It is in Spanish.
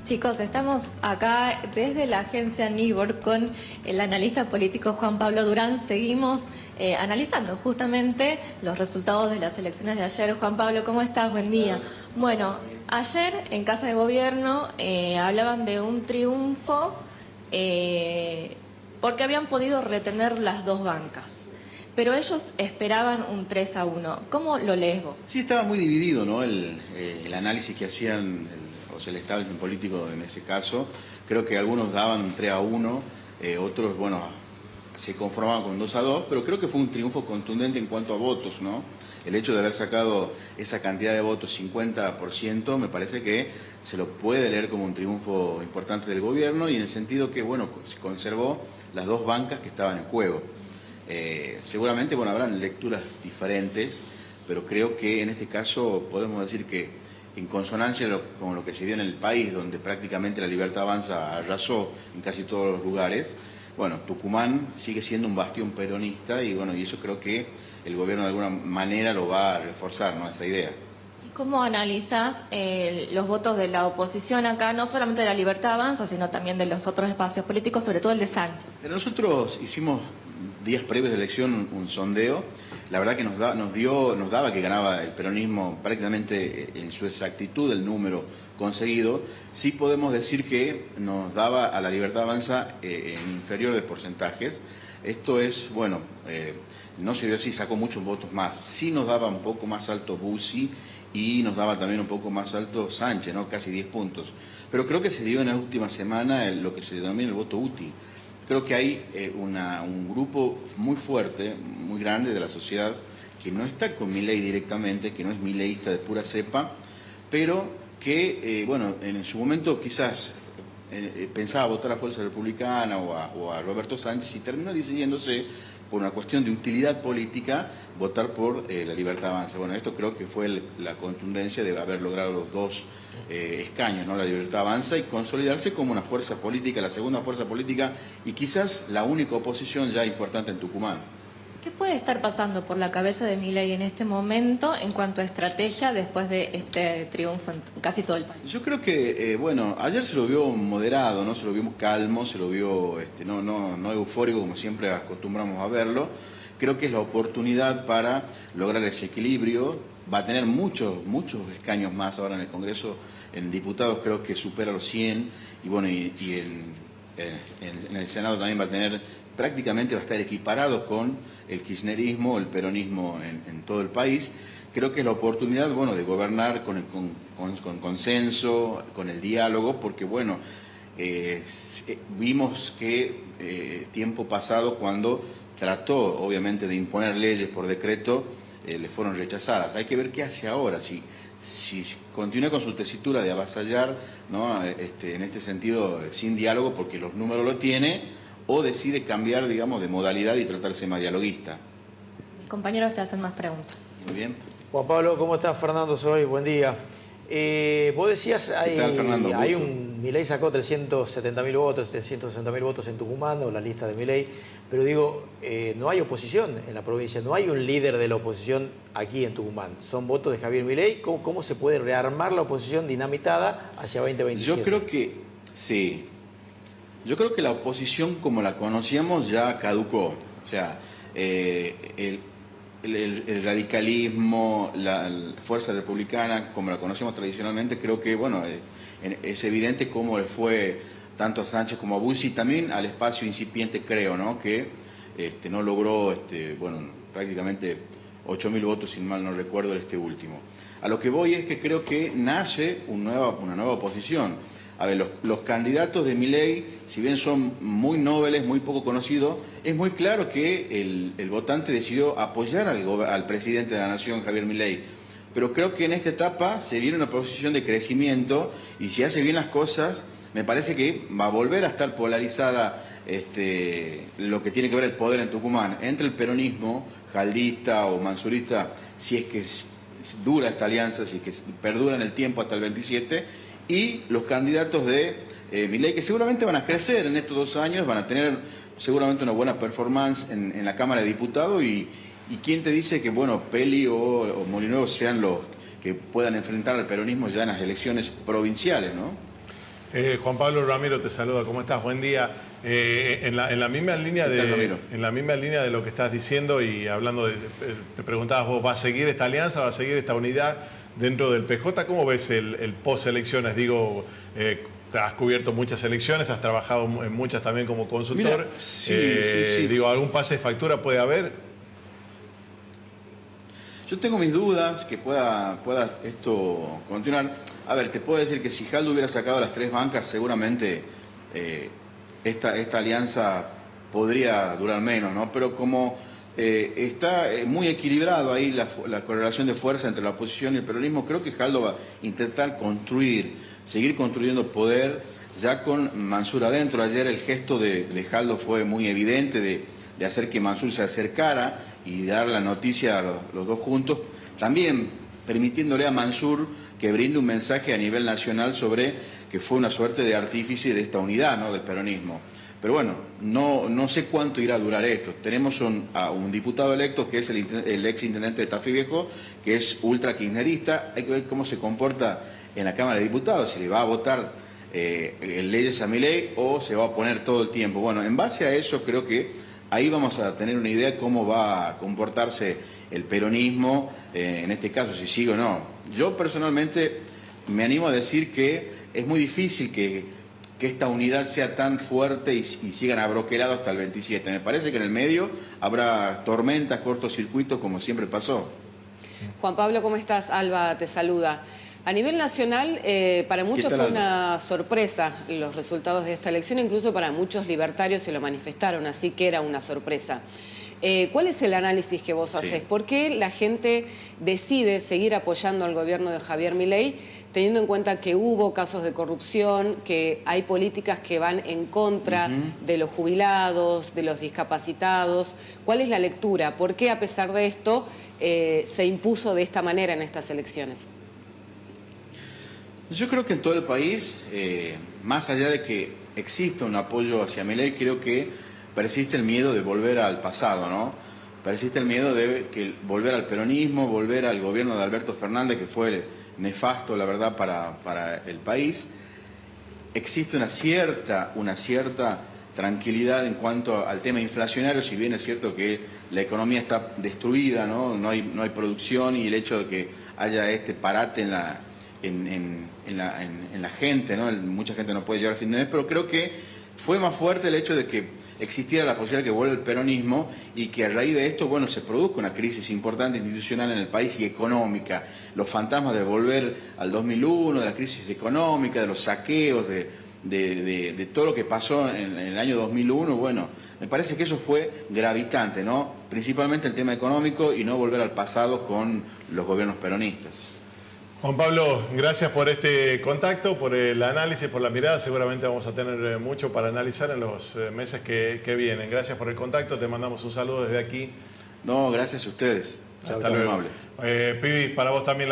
Chicos, estamos acá desde la agencia Nibor con el analista político Juan Pablo Durán. Seguimos analizando justamente los resultados de las elecciones de ayer. Juan Pablo, ¿cómo estás? Buen día. Bueno, ayer en Casa de Gobierno hablaban de un triunfo porque habían podido retener las dos bancas. Pero ellos esperaban un 3-1. ¿Cómo lo lees vos? Sí, estaba muy dividido, ¿no? El análisis que hacían, el establishment político en ese caso. Creo que algunos daban un 3-1, otros, bueno, se conformaban con 2-2, pero creo que fue un triunfo contundente en cuanto a votos, ¿no? El hecho de haber sacado esa cantidad de votos, 50%, me parece que se lo puede leer como un triunfo importante del gobierno y en el sentido que, bueno, se conservó las dos bancas que estaban en juego. Seguramente, bueno, habrán lecturas diferentes, pero creo que en este caso podemos decir que en consonancia con lo que se dio en el país, donde prácticamente la Libertad Avanza arrasó en casi todos los lugares, bueno, Tucumán sigue siendo un bastión peronista y bueno, y eso creo que el gobierno de alguna manera lo va a reforzar, ¿no? Esa idea. ¿Cómo analizás los votos de la oposición acá, no solamente de la Libertad Avanza, sino también de los otros espacios políticos, sobre todo el de Sánchez? Pero nosotros hicimos días previos de elección un sondeo. La verdad que nos daba que ganaba el peronismo prácticamente en su exactitud el número conseguido. Sí podemos decir que nos daba a la Libertad Avanza en inferior de porcentajes. Esto es, bueno, no se dio así, sacó muchos votos más. Sí nos daba un poco más alto Bussi y nos daba también un poco más alto Sánchez, ¿no? Casi 10 puntos. Pero creo que se dio en la última semana lo que se denomina el voto útil. Creo que hay un grupo muy fuerte, muy grande de la sociedad que no está con Milei directamente, que no es mileísta de pura cepa, pero que, bueno, en su momento quizás pensaba votar a Fuerza Republicana o a Roberto Sánchez y terminó decidiéndose por una cuestión de utilidad política votar por la Libertad Avanza. Bueno, esto creo que fue la contundencia de haber logrado los dos escaños, ¿no? La Libertad Avanza y consolidarse como una fuerza política, la segunda fuerza política y quizás la única oposición ya importante en Tucumán. ¿Qué puede estar pasando por la cabeza de Milei en este momento en cuanto a estrategia después de este triunfo en casi todo el país? Yo creo que, bueno, ayer se lo vio moderado, ¿no? Se lo vio calmo, se lo vio no eufórico como siempre acostumbramos a verlo. Creo que es la oportunidad para lograr ese equilibrio. Va a tener muchos escaños más ahora en el Congreso. En diputados creo que supera los 100 y bueno, en el Senado también va a tener, prácticamente va a estar equiparado con el kirchnerismo, el peronismo en todo el país. Creo que es la oportunidad, bueno, de gobernar con consenso, con el diálogo, porque bueno, vimos que tiempo pasado cuando trató obviamente de imponer leyes por decreto, le fueron rechazadas. Hay que ver qué hace ahora, si continúa con su tesitura de avasallar, ¿no? En este sentido sin diálogo porque los números lo tiene, o decide cambiar, digamos, de modalidad y tratarse más dialoguista. Mis compañeros te hacen más preguntas. Muy bien. Juan Pablo, ¿cómo estás? Fernando soy, buen día. Vos decías, ¿Qué tal, Fernando? Milei sacó 370.000 votos, 360.000 votos en Tucumán, o la lista de Milei, pero digo, no hay oposición en la provincia, no hay un líder de la oposición aquí en Tucumán. Son votos de Javier Milei. ¿Cómo se puede rearmar la oposición dinamitada hacia 2027? Yo creo que sí. Yo creo que la oposición como la conocíamos ya caducó. O sea, el radicalismo, la fuerza republicana, como la conocemos tradicionalmente, creo que, bueno, es evidente cómo le fue tanto a Sánchez como a Bussi, también al espacio incipiente, creo, ¿no? Que no logró, bueno, prácticamente 8.000 votos, si mal no recuerdo, este último. A lo que voy es que creo que nace una nueva oposición. A ver, los candidatos de Milei, si bien son muy nobles, muy poco conocidos, es muy claro que el votante decidió apoyar al presidente de la Nación, Javier Milei. Pero creo que en esta etapa se viene una posición de crecimiento y si hace bien las cosas, me parece que va a volver a estar polarizada lo que tiene que ver el poder en Tucumán entre el peronismo, jaldista o mansurista, si es que dura esta alianza, si es que perdura en el tiempo hasta el 27, y los candidatos de Milei, que seguramente van a crecer en estos 2 años, van a tener seguramente una buena performance en la Cámara de Diputados y quién te dice que, bueno, Peli o Molinuevo sean los que puedan enfrentar al peronismo ya en las elecciones provinciales, ¿no? Juan Pablo Ramiro te saluda, ¿cómo estás? Buen día. En la misma línea de lo que estás diciendo y hablando te preguntabas vos, ¿va a seguir esta alianza, va a seguir esta unidad dentro del PJ? ¿Cómo ves el post-elecciones? Digo, has cubierto muchas elecciones, has trabajado en muchas también como consultor. Mira, sí. Digo, ¿algún pase de factura puede haber? Yo tengo mis dudas que pueda esto continuar. A ver, te puedo decir que si Jaldo hubiera sacado las 3 bancas, seguramente esta alianza podría durar menos, ¿no? Pero como está muy equilibrado ahí la correlación de fuerza entre la oposición y el peronismo, creo que Jaldo va a intentar seguir construyendo poder ya con Mansur adentro. Ayer el gesto de Jaldo fue muy evidente de hacer que Mansur se acercara y dar la noticia a los dos juntos, también permitiéndole a Mansur que brinde un mensaje a nivel nacional sobre que fue una suerte de artífice de esta unidad, ¿no?, del peronismo. Pero bueno, no sé cuánto irá a durar esto. Tenemos a un diputado electo que es el ex intendente de Tafí Viejo, que es ultra kirchnerista. Hay que ver cómo se comporta en la Cámara de Diputados, si le va a votar leyes a Milei o se va a oponer todo el tiempo. Bueno, en base a eso creo que ahí vamos a tener una idea de cómo va a comportarse el peronismo, en este caso, si sigue o no. Yo personalmente me animo a decir que es muy difícil que esta unidad sea tan fuerte y sigan abroquelados hasta el 27. Me parece que en el medio habrá tormentas, cortocircuitos, como siempre pasó. Juan Pablo, ¿cómo estás? Alba te saluda. A nivel nacional, para muchos fue una sorpresa los resultados de esta elección, incluso para muchos libertarios se lo manifestaron, así que era una sorpresa. ¿Cuál es el análisis que vos haces? ¿Por qué la gente decide seguir apoyando al gobierno de Javier Milei, teniendo en cuenta que hubo casos de corrupción, que hay políticas que van en contra de los jubilados, de los discapacitados? ¿Cuál es la lectura? ¿Por qué a pesar de esto se impuso de esta manera en estas elecciones? Yo creo que en todo el país, más allá de que exista un apoyo hacia Milei, creo que persiste el miedo de volver al pasado, ¿no? Persiste el miedo de volver al peronismo, volver al gobierno de Alberto Fernández, que fue nefasto, la verdad, para el país. Existe una cierta tranquilidad en cuanto al tema inflacionario, si bien es cierto que la economía está destruida, ¿no? No hay producción, y el hecho de que haya este parate en la gente, ¿no? Mucha gente no puede llegar a fin de mes, pero creo que fue más fuerte el hecho de que existiera la posibilidad de que vuelva el peronismo y que a raíz de esto, bueno, se produzca una crisis importante institucional en el país y económica. Los fantasmas de volver al 2001, de la crisis económica, de los saqueos, de todo lo que pasó en el año 2001, bueno, me parece que eso fue gravitante, ¿no? Principalmente el tema económico y no volver al pasado con los gobiernos peronistas. Juan Pablo, gracias por este contacto, por el análisis, por la mirada. Seguramente vamos a tener mucho para analizar en los meses que vienen. Gracias por el contacto, te mandamos un saludo desde aquí. No, gracias a ustedes. Hasta luego. Pibi, para vos también